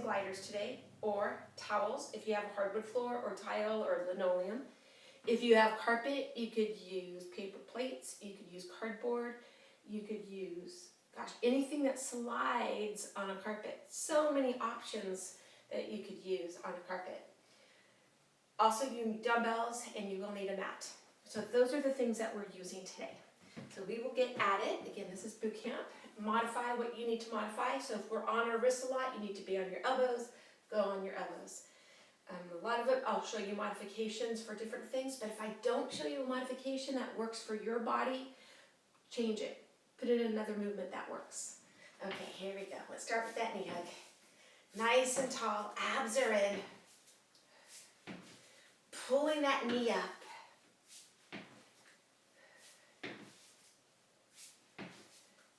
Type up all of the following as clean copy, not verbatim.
gliders today, or towels if you have a hardwood floor or tile or linoleum. If you have carpet, you could use paper plates, you could use cardboard, you could use, gosh, anything that slides on a carpet. So many options that you could use on a carpet. Also, you need dumbbells and you will need a mat. So those are the things that we're using today. So we will get at it. Again, this is boot camp. Modify what you need to modify. So if we're on our wrists a lot, you need to be on your elbows, go on your elbows. A lot of it, I'll show you modifications for different things, but if I don't show you a modification that works for your body, change it. Put it in another movement that works. Okay, here we go. Let's start with that knee hug. Nice and tall, abs are in. Pulling that knee up.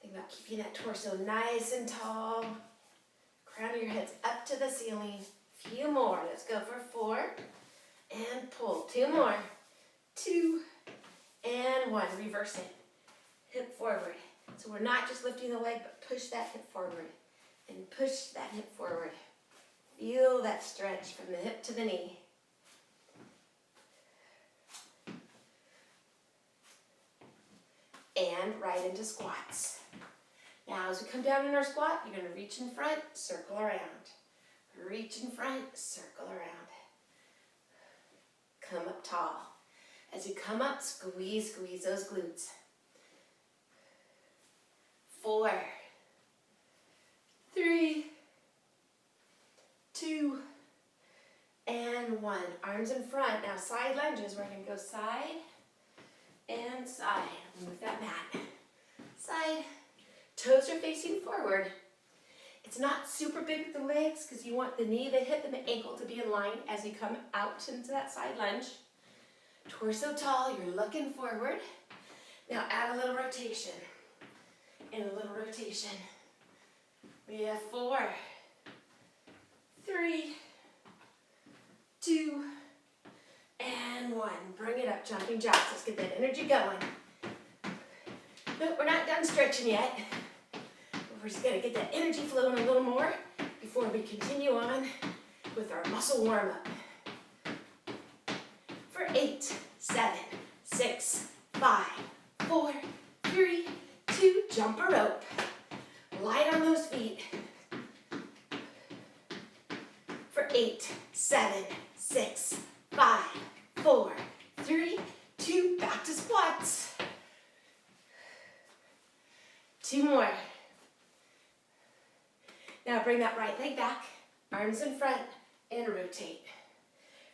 Think about keeping that torso nice and tall. Crown of your head's up to the ceiling. Few more. Let's go for 4. And pull. 2 more. 2 and 1. Reverse it. Hip forward. So we're not just lifting the leg, but push that hip forward. And push that hip forward. Feel that stretch from the hip to the knee. And right into squats. Now as we come down in our squat, you're going to reach in front, circle around. Reach in front, circle around. Come up tall. As you come up, squeeze those glutes. 4, 3, 2, and 1. Arms in front. Now side lunges. We're going to go side and side. Move that mat. Side. Toes are facing forward. It's not super big with the legs because you want the knee, the hip, and the ankle to be in line as you come out into that side lunge. Torso tall, you're looking forward. Now add a little rotation. And a little rotation. We have 4, 3, 2, and 1. Bring it up, jumping jacks. Let's get that energy going. Nope, we're not done stretching yet. We're just going to get that energy flowing a little more before we continue on with our muscle warm-up. For 8, 7, 6, 5, 4, 3, 2, jump a rope. Light on those feet. For 8, 7, 6, 5, 4, 3, 2, back to squats. 2 more. Now bring that right leg back, arms in front, and rotate.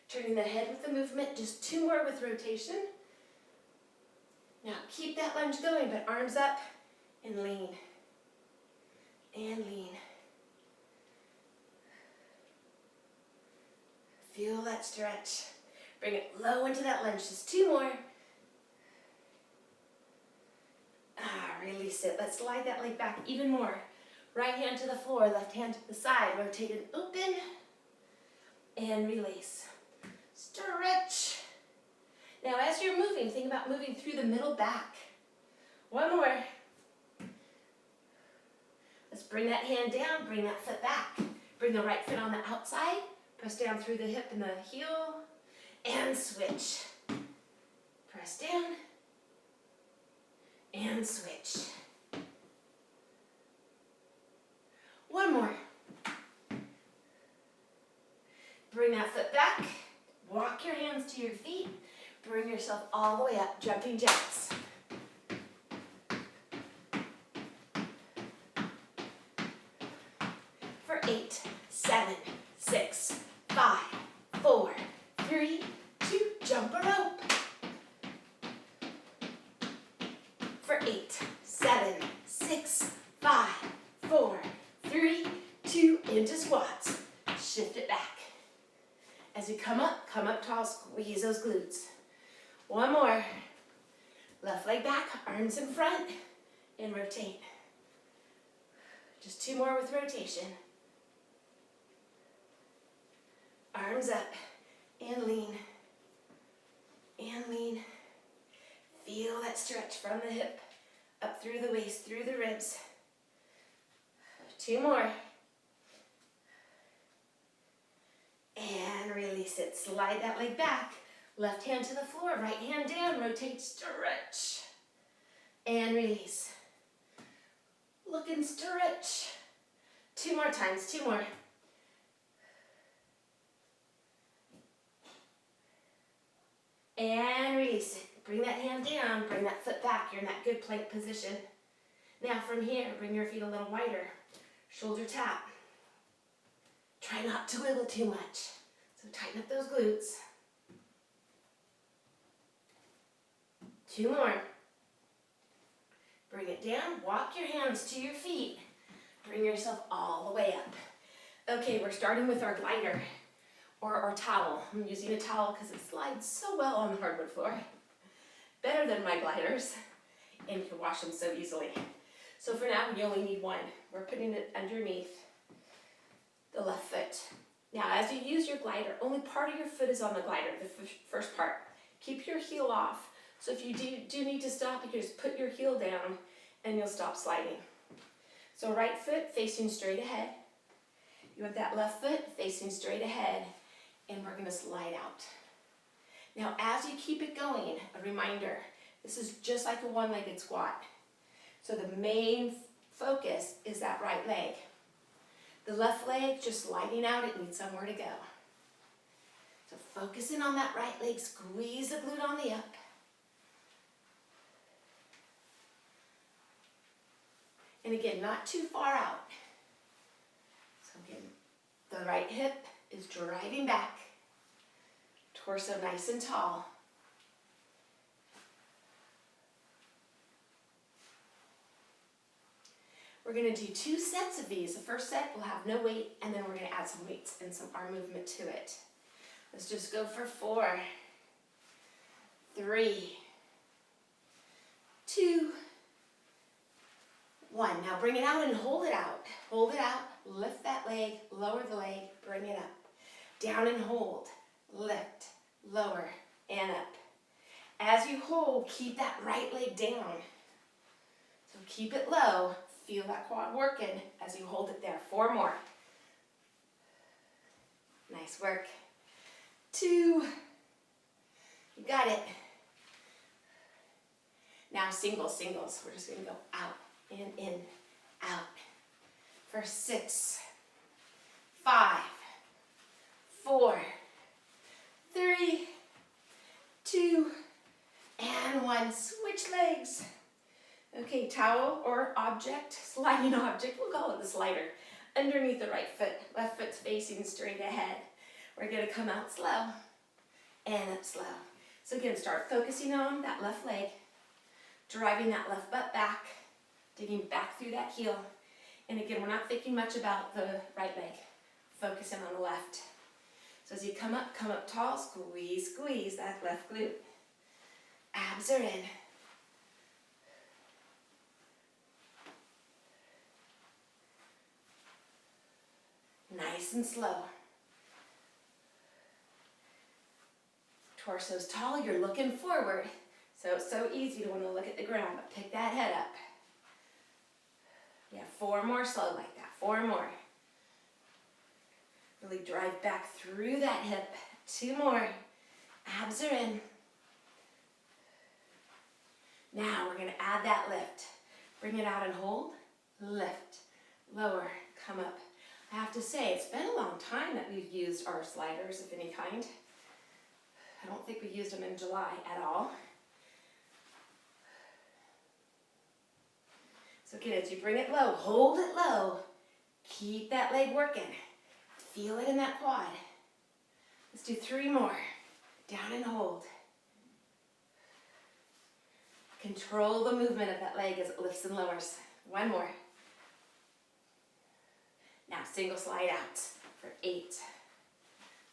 Turning the head with the movement, just 2 more with rotation. Now keep that lunge going, but arms up and lean. And lean. Feel that stretch. Bring it low into that lunge, just 2 more. Release it. Let's slide that leg back even more. Right hand to the floor, left hand to the side. Rotate it open. And release. Stretch. Now as you're moving, think about moving through the middle back. 1 more. Let's bring that hand down, bring that foot back. Bring the right foot on the outside. Press down through the hip and the heel. And switch. Press down. And switch. 1 more. Bring that foot back. Walk your hands to your feet. Bring yourself all the way up, jumping jacks. For 8, 7, 6, 5, 4, 3, 2, jump a rope. For 8, 7, 6, 5, 4, 3, 2, into squats. Shift it back. As you come up tall, squeeze those glutes. 1 more. Left leg back, arms in front, and rotate. Just 2 more with rotation. Arms up, and lean. And lean. Feel that stretch from the hip, up through the waist, through the ribs. 2 more. release it. Slide that leg back. Left hand to the floor, right hand down, rotate, stretch. And release. Look and stretch. 2 more times, 2 more. And release it. Bring that hand down, bring that foot back. You're in that good plank position. Now from here, bring your feet a little wider. Shoulder tap. Try not to wiggle too much. So tighten up those glutes. 2 more. Bring it down, walk your hands to your feet. Bring yourself all the way up. Okay, we're starting with our glider or our towel. I'm using a towel because it slides so well on the hardwood floor. Better than my gliders, and you can wash them so easily. So for now, you only need one. We're putting it underneath the left foot. Now, as you use your glider, only part of your foot is on the glider, the first part. Keep your heel off. So if you do need to stop, you can just put your heel down and you'll stop sliding. So right foot facing straight ahead. You want that left foot facing straight ahead, and we're going to slide out. Now as you keep it going, a reminder, this is just like a one-legged squat. So the main focus is that right leg. The left leg just sliding out, it needs somewhere to go. So focusing on that right leg, squeeze the glute on the up. And again, not too far out. So again, the right hip is driving back. Torso nice and tall. We're going to do 2 sets of these. The first set will have no weight, and then we're going to add some weights and some arm movement to it. Let's just go for 4, 3, 2, 1. Now bring it out and hold it out. Hold it out, lift that leg, lower the leg, bring it up. Down and hold, lift, lower, and up. As you hold, keep that right leg down. So keep it low, feel that quad working as you hold it there. 4 more. Nice work. 2, you got it. Now singles. We're just going to go out and in, out. For 6, 5, 4, 3, 2, and 1. Switch legs. Okay, towel or object, sliding object, we'll call it the slider, underneath the right foot. Left foot's facing straight ahead. We're going to come out slow and up slow. So again, start focusing on that left leg, driving that left butt back, digging back through that heel. And again, we're not thinking much about the right leg, focusing on the left. So as you come up tall, squeeze that left glute. Abs are in. Nice and slow. Torso's tall, you're looking forward. So it's so easy to want to look at the ground, but pick that head up. We have 4 more slow like that, 4 more. Really drive back through that hip. 2 more. Abs are in. Now we're going to add that lift. Bring it out and hold. Lift. Lower. Come up. I have to say, it's been a long time that we've used our sliders of any kind. I don't think we used them in July at all. So again, as you bring it low, hold it low. Keep that leg working. Feel it in that quad. Let's do 3 more. Down and hold. Control the movement of that leg as it lifts and lowers. 1 more. Now single slide out for 8,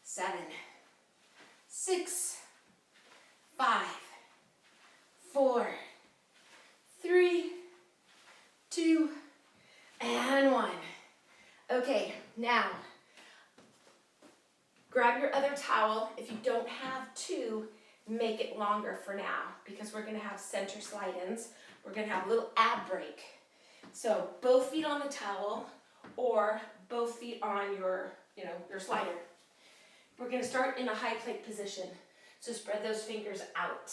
7, 6, 5, 4, 3, 2, and 1. Okay, now grab your other towel. If you don't have 2, make it longer for now because we're going to have center slide-ins. We're going to have a little ab break. So both feet on the towel or both feet on your slider. We're gonna start in a high plank position. So spread those fingers out.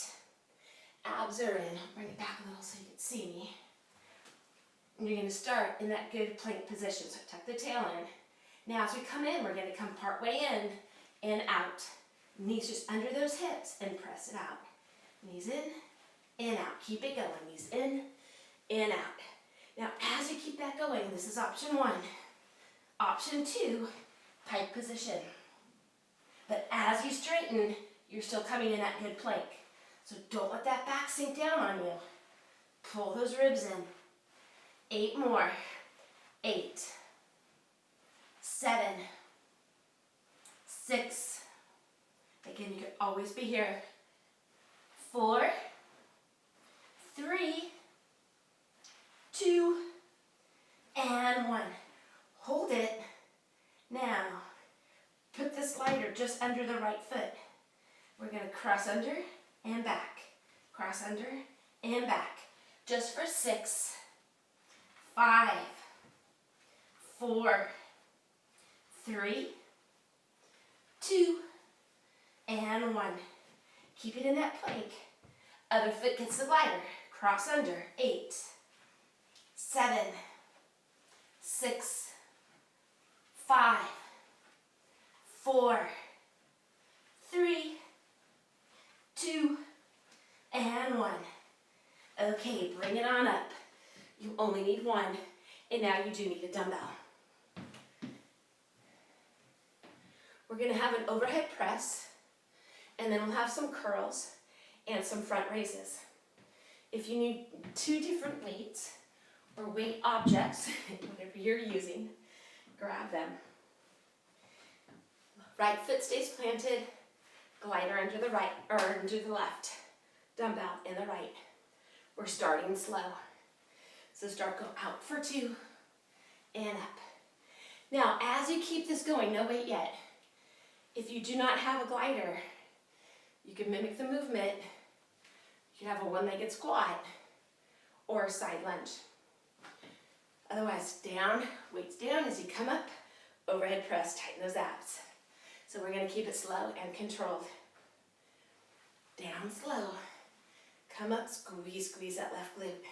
Abs are in. Bring it back a little so you can see me. And you're gonna start in that good plank position. So tuck the tail in. Now as we come in, we're gonna come part way in and out. Knees just under those hips and press it out. Knees in, out. Keep it going. Knees in, out. Now as you keep that going, this is option 1. Option 2, pike position. But as you straighten, you're still coming in that good plank. So don't let that back sink down on you. Pull those ribs in. 8 more. 8, 7, 6. Again, you can always be here. 4, 3, 2, and 1. Hold it. Now, put the slider just under the right foot. We're going to cross under and back. Cross under and back. Just for 6, 5, 4, 3, 2, and 1. Keep it in that plank. Other foot gets the glider. Cross under. 8, 7, 6, 5, 4, 3, 2, and 1. Okay, bring it on up. You only need 1, and now you do need a dumbbell. We're going to have an overhead press, and then we'll have some curls and some front raises. If you need 2 different weights or weight objects, whatever you're using, grab them. Right foot stays planted, glider under the right or under the left, dumbbell in the right. We're starting slow. So go out for 2 and up. Now, as you keep this going, no weight yet. If you do not have a glider, you can mimic the movement. You can have a one-legged squat or a side lunge. Otherwise, down, weights down as you come up, overhead press, tighten those abs. So we're going to keep it slow and controlled. Down slow. Come up, squeeze, squeeze that left glute.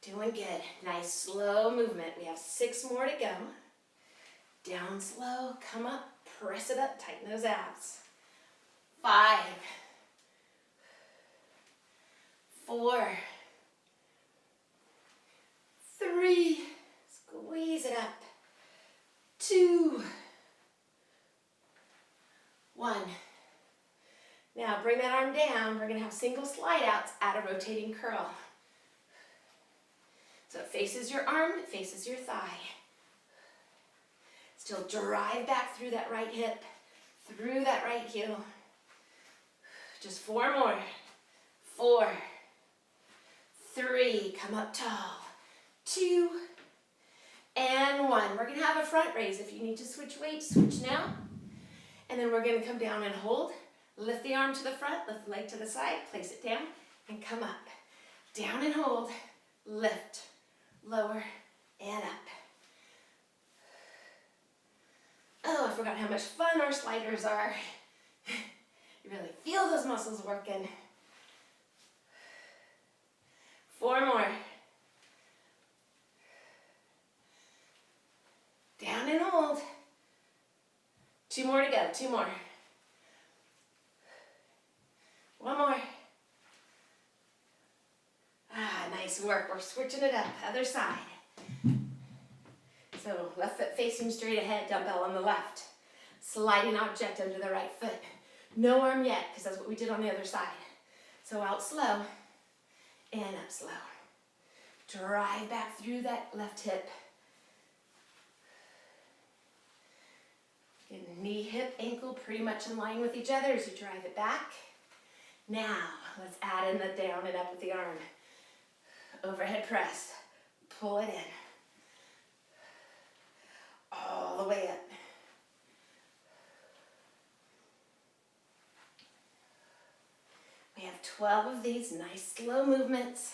Doing good. Nice slow movement. We have 6 more to go. Down slow, come up, press it up, tighten those abs. 5, 4, 3, squeeze it up. 2, 1. Now bring that arm down. We're going to have single slide outs at a rotating curl. So it faces your arm, it faces your thigh. Still drive back through that right hip, through that right heel. Just 4 more. 4, 3, come up tall. 2, and 1. We're going to have a front raise. If you need to switch weights, switch now. And then we're going to come down and hold. Lift the arm to the front, lift the leg to the side, place it down, and come up. Down and hold, lift, lower, and up. Oh, I forgot how much fun our sliders are. You really feel those muscles working. 4 more. Down and hold. 2 more to go, 2 more. 1 more. Nice work. We're switching it up. Other side. So left foot facing straight ahead, dumbbell on the left. Sliding object under the right foot. No arm yet, because that's what we did on the other side. So out slow and up slow. Drive back through that left hip. Get knee, hip, ankle pretty much in line with each other as you drive it back. Now, let's add in the down and up with the arm. Overhead press. Pull it in. All the way up. We have have 12 of these nice slow movements.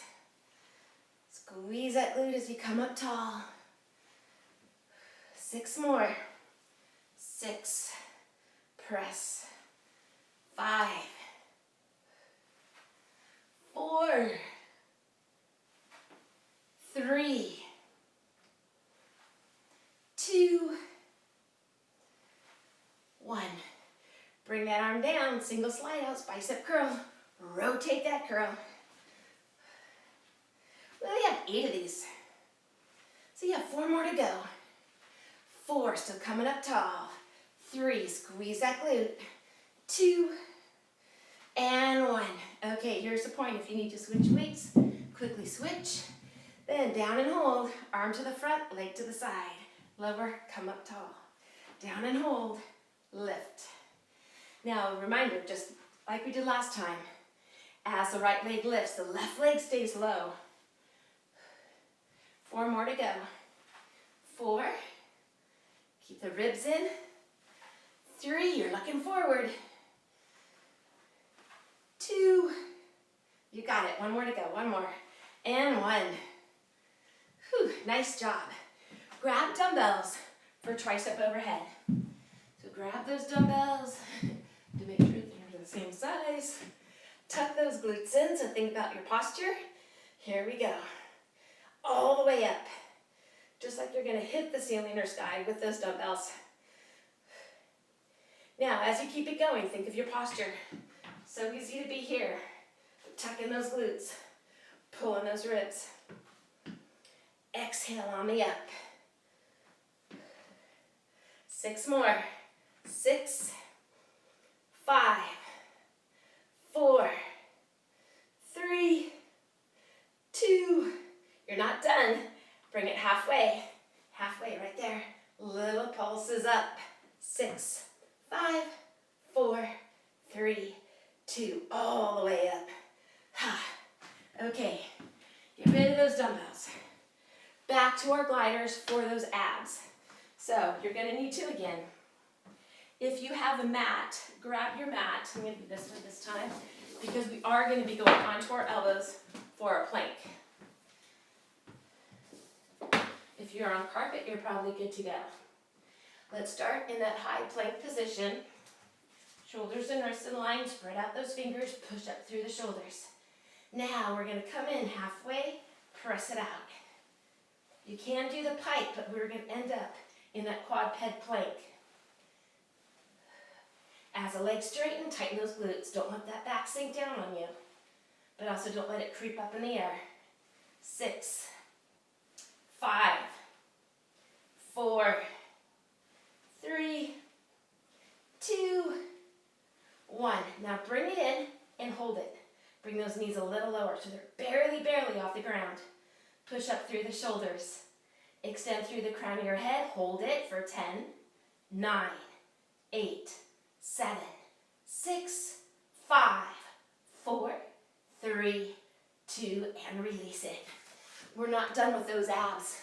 Squeeze that glute as you come up tall. 6 more. 6. Press. 5. 4. 3. 2. 1. Bring that arm down, single slide outs, bicep curl. Rotate that curl. We only have 8 of these. So you have 4 more to go. 4, still coming up tall. 3, squeeze that glute. 2, and 1. Okay, here's the point. If you need to switch weights, quickly switch. Then down and hold, arm to the front, leg to the side. Lower, come up tall. Down and hold, lift. Now, a reminder, just like we did last time, as the right leg lifts, the left leg stays low. 4 more to go. 4, keep the ribs in. 3, you're looking forward. 2, you got it. 1 more to go, 1 more. And 1. Whew, nice job. Grab dumbbells for tricep overhead. So grab those dumbbells to make sure they're the same size. Tuck those glutes in, so think about your posture. Here we go. All the way up. Just like you're gonna hit the ceiling or sky with those dumbbells. Now, as you keep it going, think of your posture. So easy to be here. Tuck in those glutes. Pull in those ribs. Exhale on the up. 6 more. 6, 5, 4, 3, 2. You're not done. Bring it halfway. Halfway right there. Little pulses up. 6, 5, 4, 3, 2. All the way up. Okay. Get rid of those dumbbells. Back to our gliders for those abs. So you're going to need 2 again. If you have a mat, grab your mat. I'm going to do this one this time because we are going to be going onto our elbows for a plank. If you're on carpet, you're probably good to go. Let's start in that high plank position. Shoulders and wrists in line, spread out those fingers, push up through the shoulders. Now we're going to come in halfway, press it out. You can do the pike, but we're going to end up in that quadruped plank. As the legs straighten, tighten those glutes. Don't let that back sink down on you, but also don't let it creep up in the air. 6, 5, 4, 3, 2, 1. Now bring it in and hold it. Bring those knees a little lower so they're barely off the ground. Push up through the shoulders. Extend through the crown of your head. Hold it for 10, 9, 8, 7, 6, 5, 4, 3, 2, and release it. We're not done with those abs,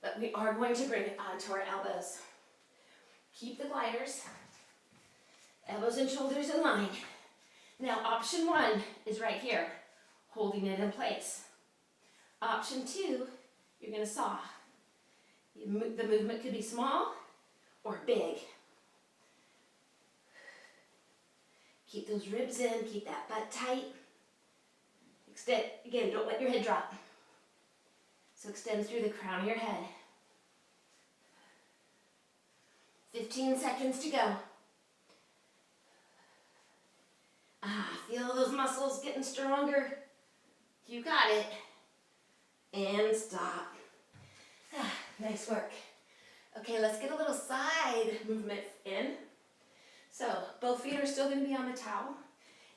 but we are going to bring it onto our elbows. Keep the gliders, elbows and shoulders in line. Now option 1 is right here, holding it in place. Option 2, you're going to saw. The movement could be small or big. Keep those ribs in, keep that butt tight. Extend, again, don't let your head drop. So extend through the crown of your head. 15 seconds to go. Feel those muscles getting stronger. You got it. And stop. Nice work. Okay, let's get a little side movement in. So both feet are still going to be on the towel.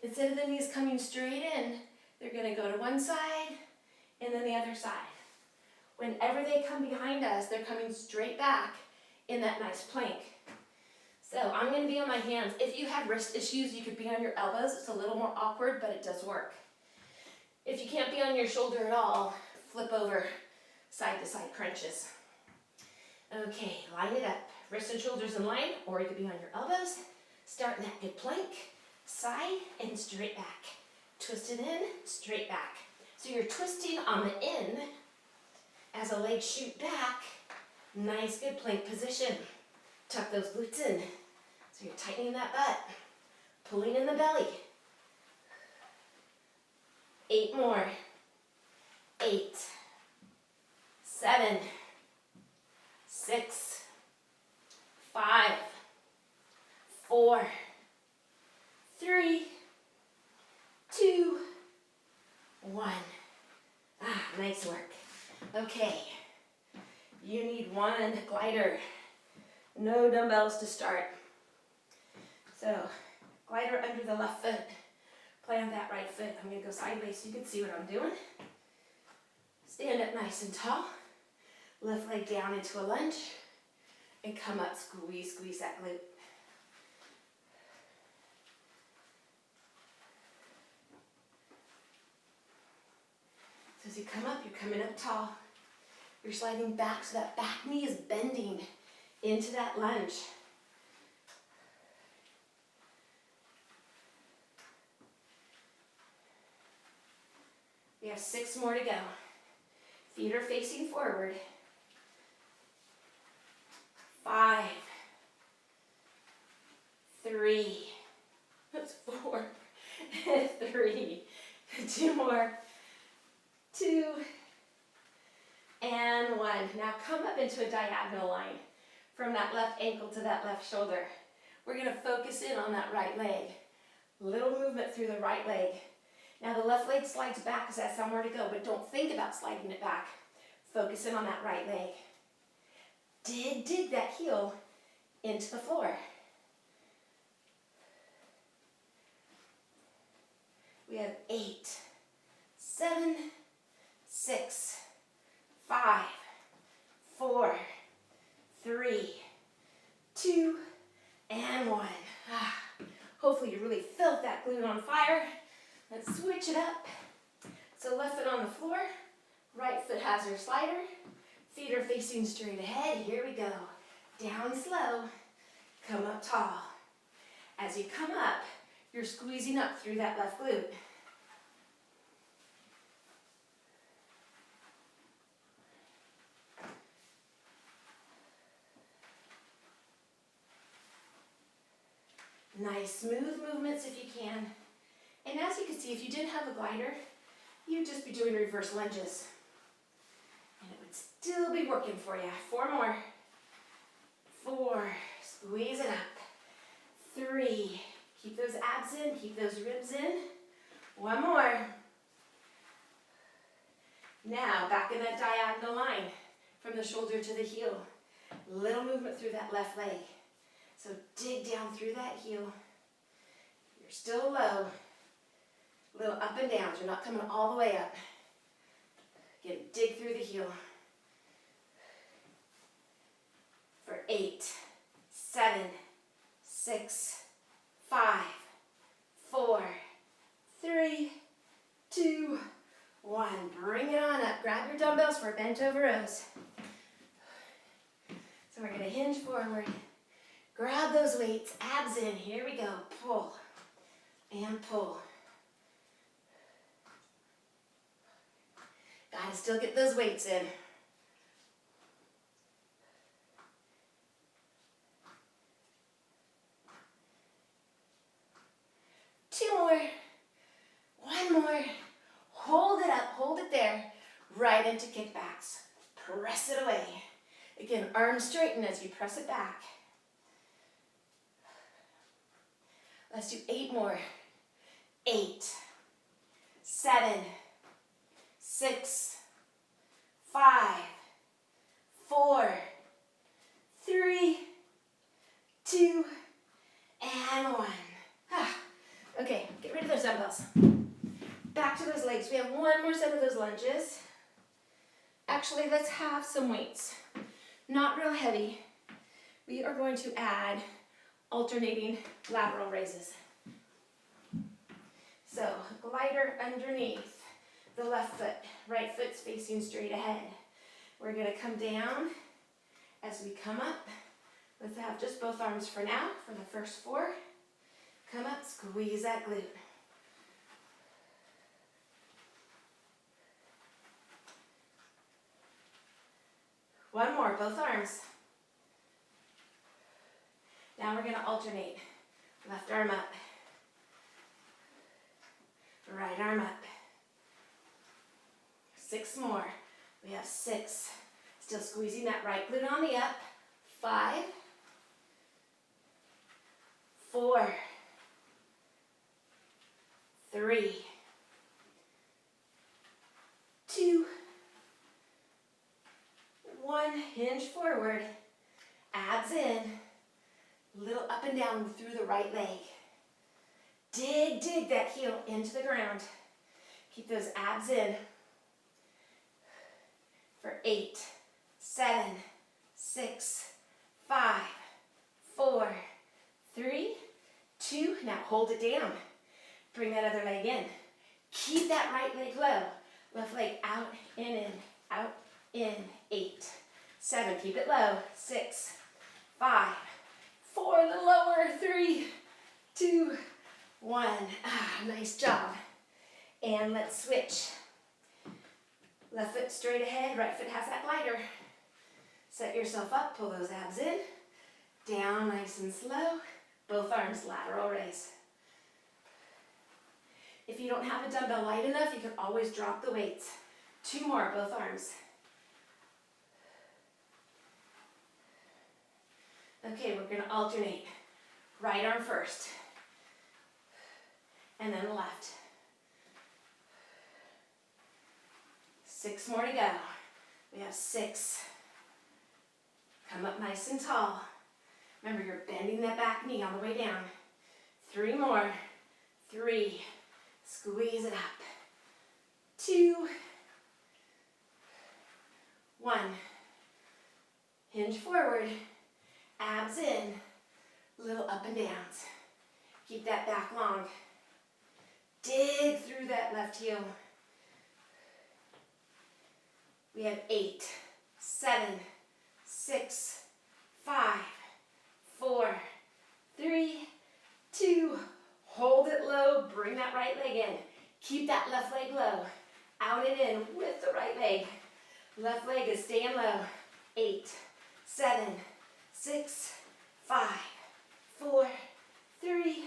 Instead of the knees coming straight in, they're going to go to one side and then the other side. Whenever they come behind us, they're coming straight back in that nice plank. So I'm going to be on my hands. If you have wrist issues, you could be on your elbows. It's a little more awkward, but it does work. If you can't be on your shoulder at all, flip over side to side crunches. Okay, line it up. Wrists and shoulders in line, or you could be on your elbows. Start in that good plank. side and straight back. Twist it in, straight back. So you're twisting on the in as the legs shoot back. Nice, good plank position. Tuck those glutes in. So you're tightening that butt, pulling in the belly. 8 more. 8, 7, 6, 5, 4, 3, 2, 1. Nice work. Okay, you need one glider. No dumbbells to start. So, glider under the left foot. Plant that right foot. I'm going to go sideways so you can see what I'm doing. Stand up nice and tall. Left leg down into a lunge. And come up, squeeze, squeeze that glute. So as you come up, you're coming up tall. You're sliding back so that back knee is bending into that lunge. We have 6 more to go. Feet are facing forward. 5, 3, 4, 3, 2 more, 2, and 1. Now come up into a diagonal line from that left ankle to that left shoulder. We're going to focus in on that right leg. Little movement through the right leg. Now the left leg slides back because that's somewhere to go, but don't think about sliding it back. Focus in on that right leg. Dig that heel into the floor. We have 8, 7, 6, 5, 4, 3, 2, and 1. Hopefully you really felt that glute on fire. Let's switch it up. So left foot on the floor, right foot has your slider. Feet are facing straight ahead. Here we go. Down slow. Come up tall. As you come up, you're squeezing up through that left glute. Nice smooth movements if you can. And as you can see, if you didn't have a glider, you'd just be doing reverse lunges. And it would still be working for you. 4 more. 4, squeeze it up. 3, keep those abs in, keep those ribs in. 1 more. Now, back in that diagonal line from the shoulder to the heel. Little movement through that left leg. So dig down through that heel. You're still low. Little up and downs. You're not coming all the way up. Again, dig through the heel. For 8, 7, 6, 5, 4, 3, 2, 1. Bring it on up. Grab your dumbbells for bent over rows. So we're going to hinge forward. Grab those weights, abs in. Here we go. Pull and pull. Gotta still get those weights in. 2 more. 1 more. Hold it up, hold it there. Right into kickbacks. Press it away. Again, arms straighten as you press it back. Let's do 8 more. 8, 7, 6, 5, 4, 3, 2, and 1. Okay, get rid of those dumbbells. Back to those legs. We have 1 more set of those lunges. Actually, let's have some weights. Not real heavy. We are going to add alternating lateral raises. So, glider underneath the left foot. Right foot's facing straight ahead. We're going to come down as we come up. Let's have just both arms for now for the first 4. Come up, squeeze that glute. One more, both arms. Now we're going to alternate. Left arm up. Right arm up. 6 more. We have 6. Still squeezing that right glute on the up. 5, 4, 3, 2, 1. Hinge forward. Abs in. Little up and down through the right leg. Dig that heel into the ground. Keep those abs in. For 8, 7, 6, 5, 4, 3, 2. Now hold it down. Bring that other leg in. Keep that right leg low. Left leg out, in, out, in. 8, 7, keep it low. 6, 5, 4, a little lower. 3, 2, 1. Nice job. And let's switch. Left foot straight ahead, right foot has that glider. Set yourself up, pull those abs in. Down nice and slow. Both arms lateral raise. If you don't have a dumbbell light enough, you can always drop the weights. 2 more, both arms. Okay, we're going to alternate. Right arm first. And then the left. 6 more to go. We have 6. Come up nice and tall. Remember, you're bending that back knee on the way down. 3 more. 3. Squeeze it up. 2. 1. Hinge forward. Abs in. Little up and downs. Keep that back long. Dig through that left heel. We have 8, 7, 6, 5, 4, 3, 2. Hold it low. Bring that right leg in. Keep that left leg low. Out and in with the right leg. Left leg is staying low. 8, 7, 6, 5, 4, 3,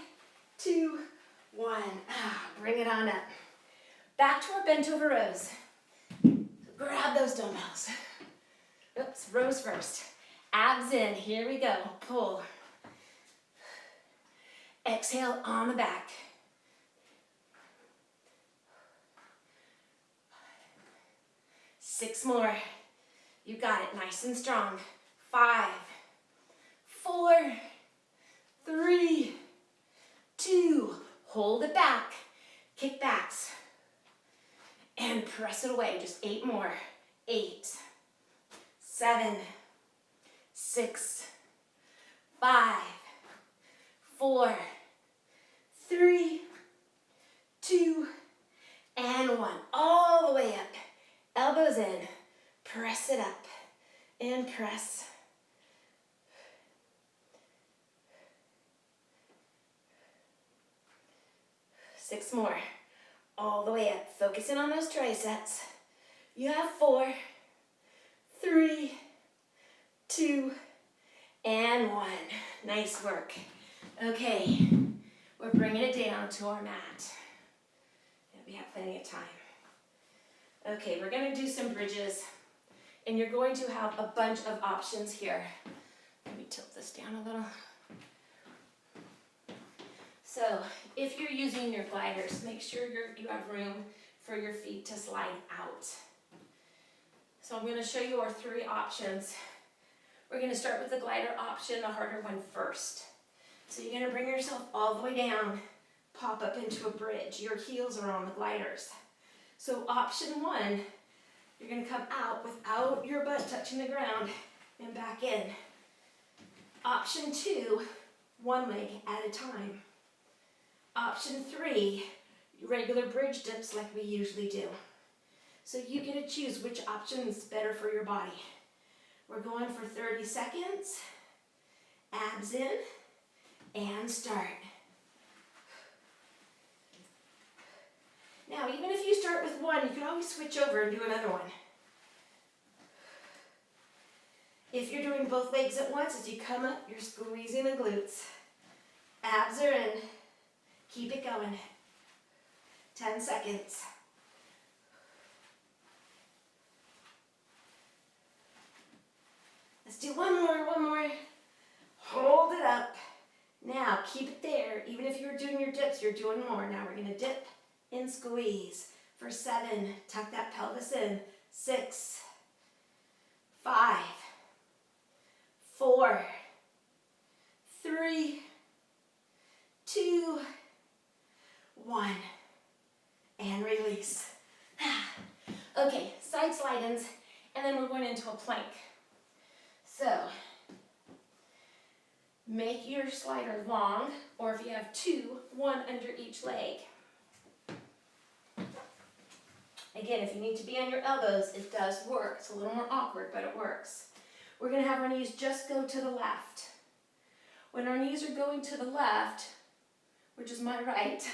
2, 1. Bring it on up. Back to our bent over rows. Grab those dumbbells. Oops, rows first. Abs in, here we go. Pull. Exhale on the back. 6 more. You got it, nice and strong. 5, 4, 3, 2. Hold it back. Kick backs. And press it away, just 8 more. 8, 7, 6, 5, 4, 3, 2, and 1. All the way up. Elbows in. Press it up. And press. Six more. All the way up. Focus in on those triceps. You have 4, 3, 2, and 1. Nice work. Okay, we're bringing it down to our mat. And we have plenty of time. Okay, we're going to do some bridges. And you're going to have a bunch of options here. Let me tilt this down a little. So, if you're using your gliders, make sure you have room for your feet to slide out. So I'm going to show you our 3 options. We're going to start with the glider option, the harder one first. So you're going to bring yourself all the way down, pop up into a bridge. Your heels are on the gliders. So option 1, you're going to come out without your butt touching the ground and back in. Option 2, 1 leg at a time. Option 3, regular bridge dips like we usually do. So you get to choose which option is better for your body. We're going for 30 seconds. Abs in and start. Now, even if you start with one, you can always switch over and do another one. If you're doing both legs at once, as you come up, you're squeezing the glutes. Abs are in. Keep it going. 10 seconds. Let's do one more. Hold it up. Now, keep it there. Even if you were doing your dips, you're doing more. Now we're gonna dip and squeeze for 7. Tuck that pelvis in. 6, 5, 4, 3, 2, 1. And release. Okay, side slide-ins, and then we're going into a plank. So, make your slider long, or if you have 2, 1 under each leg. Again, if you need to be on your elbows, it does work. It's a little more awkward, but it works. We're going to have our knees just go to the left. When our knees are going to the left, which is my right,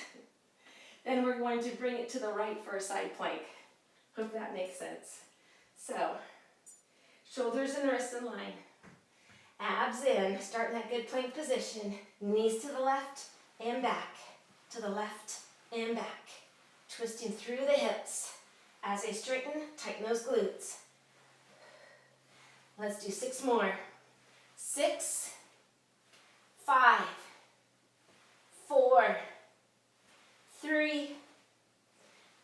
then we're going to bring it to the right for a side plank. Hope that makes sense. So, shoulders and wrists in line. Abs in, start in that good plank position. Knees to the left and back. To the left and back. Twisting through the hips. As they straighten, tighten those glutes. Let's do 6 more. 6, 5, 4, 3,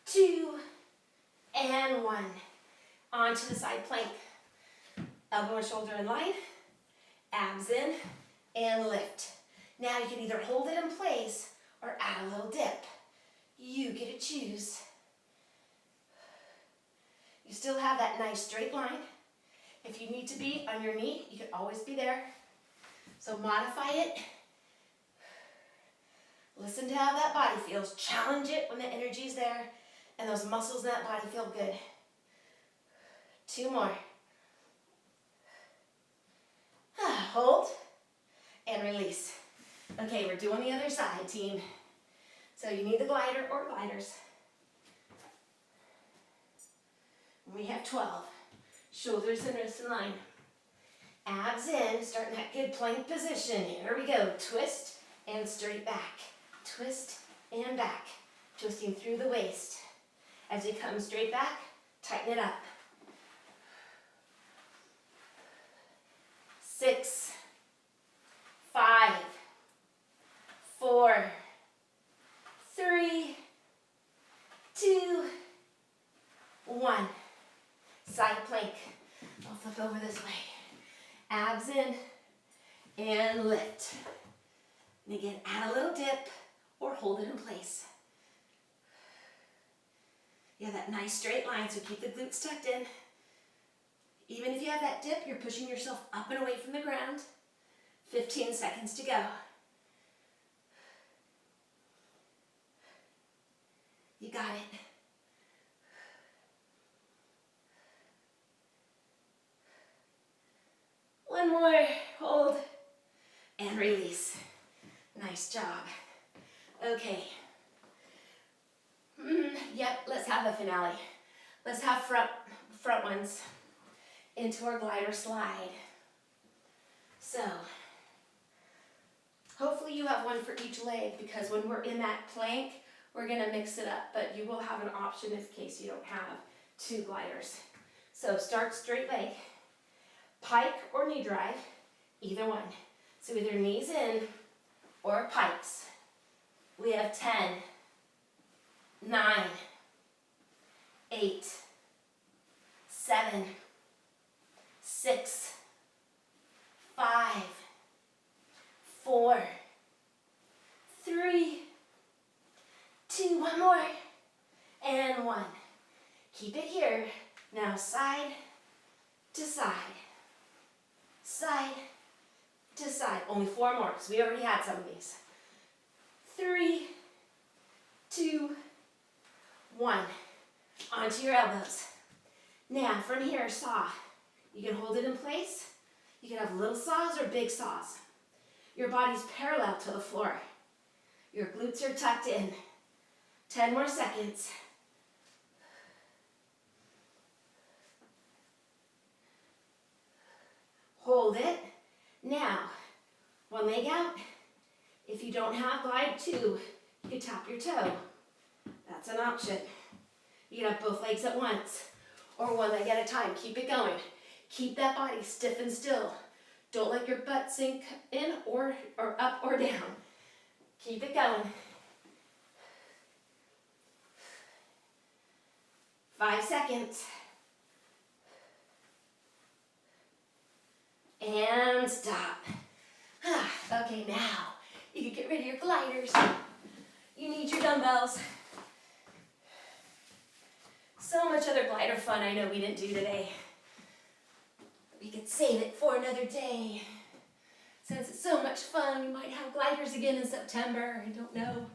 2, and 1. Onto the side plank. Elbow and shoulder in line. Abs in and lift. Now you can either hold it in place or add a little dip. You get to choose. You still have that nice straight line. If you need to be on your knee, you can always be there. So modify it. Listen to how that body feels. Challenge it when the energy is there and those muscles in that body feel good. 2 more. Hold and release. Okay, we're doing the other side, team. So you need the glider or gliders. We have 12. Shoulders and wrists in line. Abs in, starting that good plank position. Here we go. Twist and straight back. Twist and back. Twisting through the waist. As you come straight back, tighten it up. 6, 5, 4, 3, 2, 1. Side plank. I'll flip over this way. Abs in and lift. And again, add a little dip or hold it in place. You have that nice straight line, so keep the glutes tucked in. Even if you have that dip, you're pushing yourself up and away from the ground. 15 seconds to go. You got it. One more, hold, and release. Nice job. Okay. Yep, let's have the finale. Let's have front ones into our glider slide. So, hopefully you have one for each leg, because when we're in that plank, we're gonna mix it up, but you will have an option in case you don't have 2 gliders. So start straight leg. Pike or knee drive, either one. So either knees in or pikes. We have 10, 9, 8, 7, 6, 5, 4, 3, 2, one more, and 1. Keep it here. Now side to side. Side to side. Only 4 more, because we already had some of these. 3, 2, 1. Onto your elbows. Now, from here, saw. You can hold it in place. You can have little saws or big saws. Your body's parallel to the floor. Your glutes are tucked in. 10 more seconds. Hold it. Now, one leg out. If you don't have glide 2, you can tap your toe. That's an option. You can have both legs at once or one leg at a time. Keep it going. Keep that body stiff and still. Don't let your butt sink in or up or down. Keep it going. 5 seconds. And stop. Okay, now you can get rid of your gliders. You need your dumbbells. So much other glider fun I know we didn't do today. We could save it for another day. Since it's so much fun, we might have gliders again in September. I don't know.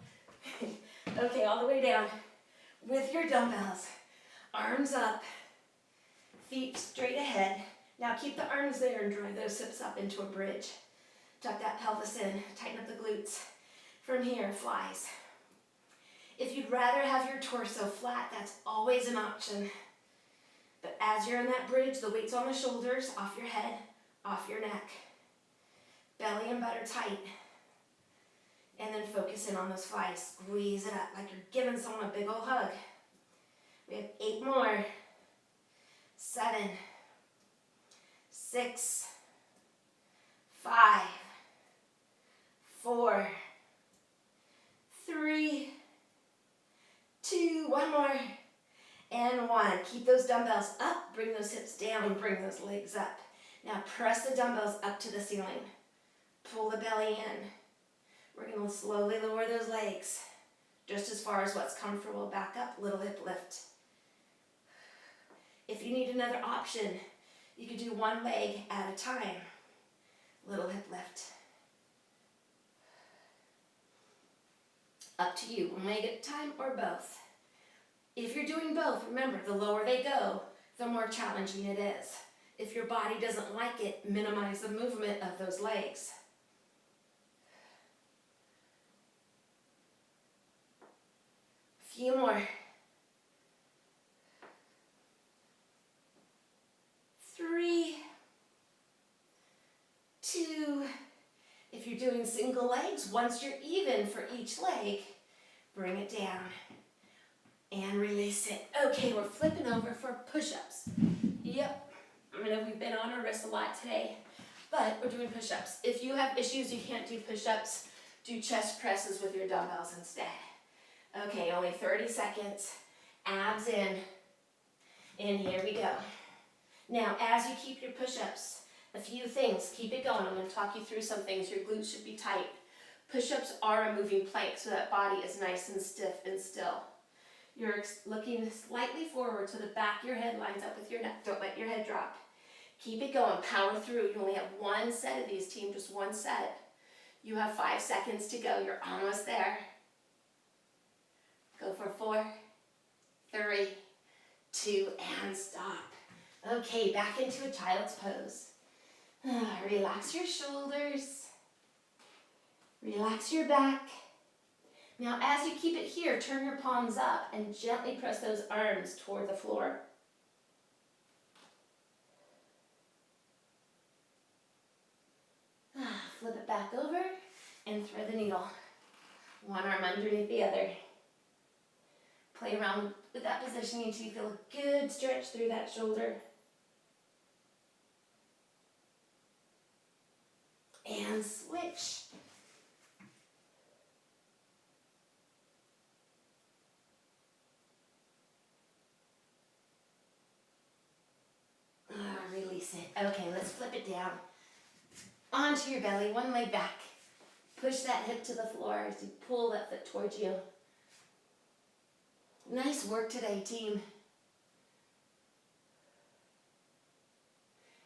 Okay, all the way down with your dumbbells. Arms up, feet straight ahead. Now keep the arms there and drive those hips up into a bridge. Tuck that pelvis in, tighten up the glutes. From here, flies. If you'd rather have your torso flat, that's always an option. But as you're in that bridge, the weight's on the shoulders, off your head, off your neck. Belly and butt are tight. And then focus in on those flies. Squeeze it up like you're giving someone a big old hug. We have 8 more. 7, 6, 5, 4, 3, 2, one more, and 1. Keep those dumbbells up, bring those hips down, bring those legs up. Now press the dumbbells up to the ceiling. Pull the belly in. We're going to slowly lower those legs, just as far as what's comfortable. Back up, little hip lift. If you need another option, you could do one leg at a time. Little hip lift. Up to you, one leg at a time or both. If you're doing both, remember, the lower they go, the more challenging it is. If your body doesn't like it, minimize the movement of those legs. Few more. 3, 2. If you're doing single legs, once you're even for each leg, bring it down and release it. Okay, we're flipping over for push-ups. Yep, I know we've been on our wrists a lot today, but we're doing push-ups. If you have issues you can't do push-ups, do chest presses with your dumbbells instead. Okay, only 30 seconds. Abs in. And here we go. Now, as you keep your push-ups, a few things. Keep it going. I'm going to talk you through some things. Your glutes should be tight. Push-ups are a moving plank, so that body is nice and stiff and still. You're looking slightly forward so the back of your head lines up with your neck. Don't let your head drop. Keep it going. Power through. You only have one set of these, team, just one set. You have 5 seconds to go. You're almost there. Go for 4, 3, 2, and stop. Okay, back into a child's pose. Relax your shoulders. Relax your back. Now, as you keep it here, turn your palms up and gently press those arms toward the floor. Flip it back over and thread the needle. One arm underneath the other. Play around with that positioning until you feel a good stretch through that shoulder. And switch. Release it. Okay, let's flip it down. Onto your belly, one leg back. Push that hip to the floor as you pull that foot towards you. Nice work today, team.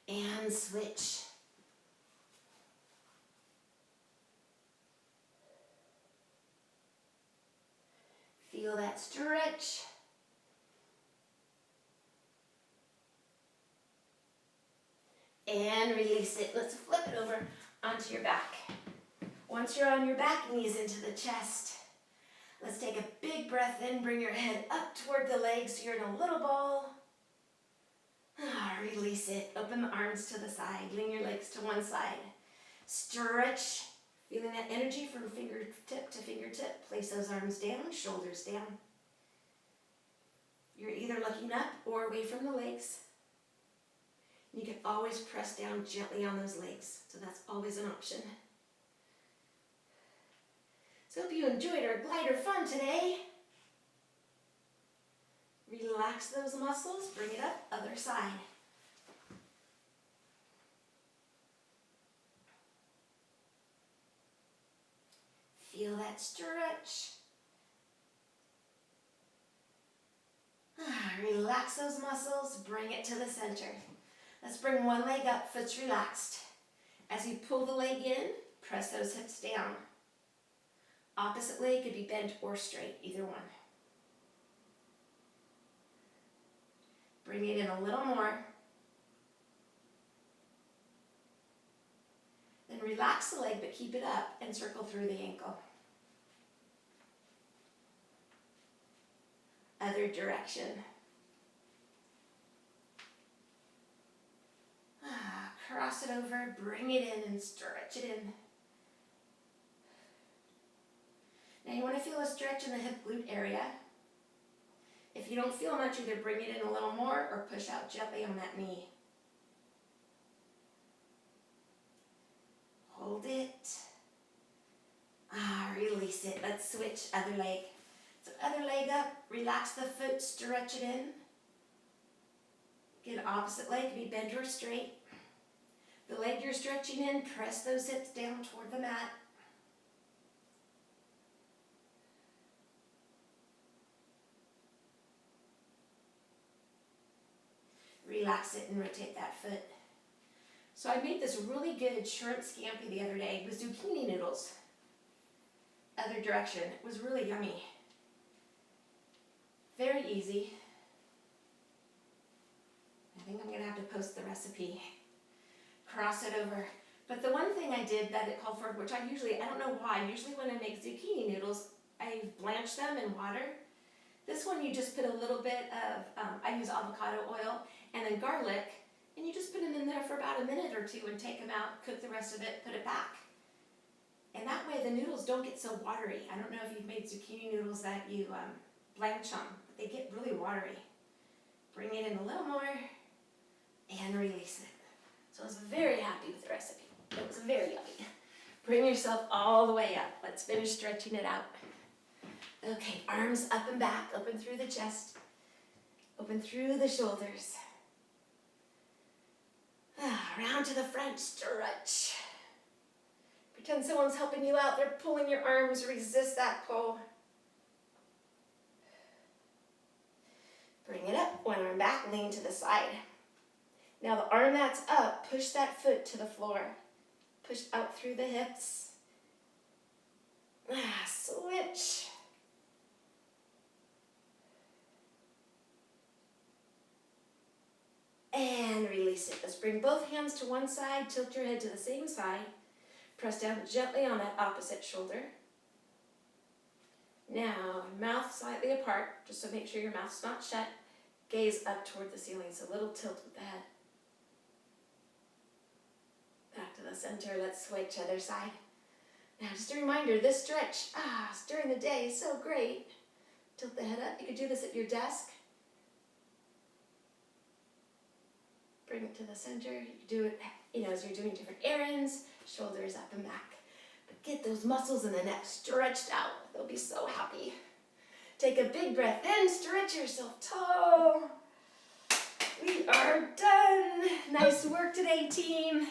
And switch. Feel that stretch. And release it. Let's flip it over onto your back. Once you're on your back, knees into the chest. Let's take a big breath in. Bring your head up toward the legs so you're in a little ball. Release it. Open the arms to the side. Lean your legs to one side. Stretch. Feeling that energy from fingertip to fingertip. Place those arms down, shoulders down. You're either looking up or away from the legs. You can always press down gently on those legs. So that's always an option. So hope you enjoyed our glider fun today. Relax those muscles. Bring it up, other side. Feel that stretch. Relax those muscles, bring it to the center. Let's bring one leg up, foot's relaxed. As you pull the leg in, press those hips down. Opposite leg could be bent or straight, either one. Bring it in a little more. Then relax the leg, but keep it up and circle through the ankle. Other direction. Cross it over, bring it in and stretch it in. Now you want to feel a stretch in the hip glute area. If you don't feel much, either bring it in a little more or push out gently on that knee. Hold it. Release it. Let's switch other leg. So other leg up, relax the foot, stretch it in. Get opposite leg, be bent or straight. The leg you're stretching in, press those hips down toward the mat. Relax it and rotate that foot. So I made this really good shrimp scampi the other day with zucchini noodles. Other direction. It was really yummy. Very easy. I think I'm going to have to post the recipe. Cross it over. But the one thing I did that it called for, which I don't know why, usually when I make zucchini noodles, I blanch them in water. This one you just put a little bit of, I use avocado oil and then garlic, and you just put them in there for about a minute or two and take them out, cook the rest of it, put it back. And that way the noodles don't get so watery. I don't know if you've made zucchini noodles that you blanch them, but they get really watery. Bring it in a little more and release it. So I was very happy with the recipe. It was very yummy. Bring yourself all the way up. Let's finish stretching it out. Okay, arms up and back, open through the chest, open through the shoulders. Round to the front, stretch. Pretend someone's helping you out. They're pulling your arms, resist that pull. Bring it up, one arm back, lean to the side. Now the arm that's up, push that foot to the floor. Push out through the hips. Switch. And release it. Let's bring both hands to one side, tilt your head to the same side. Press down gently on that opposite shoulder. Now, mouth slightly apart, just so make sure your mouth's not shut. Gaze up toward the ceiling, so a little tilt with the head. Back to the center, let's switch other side. Now, just a reminder, this stretch, during the day is so great. Tilt the head up. You could do this at your desk. Bring it to the center. You can do it, as you're doing different errands, shoulders up and back. But get those muscles in the neck stretched out. They'll be so happy. Take a big breath in, stretch yourself tall. We are done. Nice work today, team.